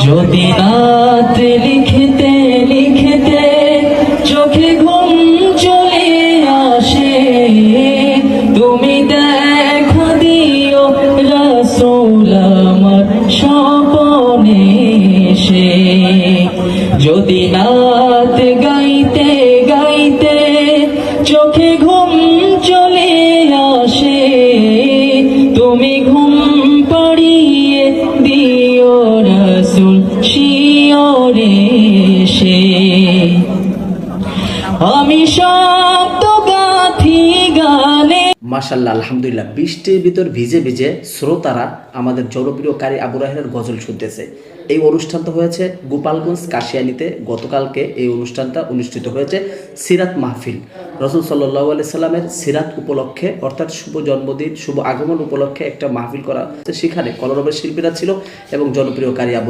যদি রাত লিখতে লিখতে চোখে ঘুম চলে আসে, তুমি দেখা দিও রাসূল আমার স্বপনে এসে। যদি রাত গাইতে গাইতে চোখে ঘুম চলে আসে, তুমি ঘুম পাড়িয়ে দিও রাসূল শিয়রে এসে। আমি শব্দ গাথি গানে। মাশাআল্লাহ, আলহামদুলিল্লাহ। বৃষ্টির ভিতর ভিজে ভিজে শ্রোতারা আমাদের জনপ্রিয় কারি আবু রায়হানের গজল শুনতেছে। এই অনুষ্ঠানটা হয়েছে গোপালগঞ্জ কাশিয়ানীতে। গতকালকে এই অনুষ্ঠানটা অনুষ্ঠিত হয়েছে সিরাত মাহফিল। রাসূল সাল্লাল্লাহু আলাইহি সাল্লামের সিরাত উপলক্ষে, অর্থাৎ শুভ জন্মদিন, শুভ আগমন উপলক্ষে একটা মাহফিল করা হচ্ছে। সেখানে কলরবের শিল্পীরা ছিল এবং জনপ্রিয় কারি আবু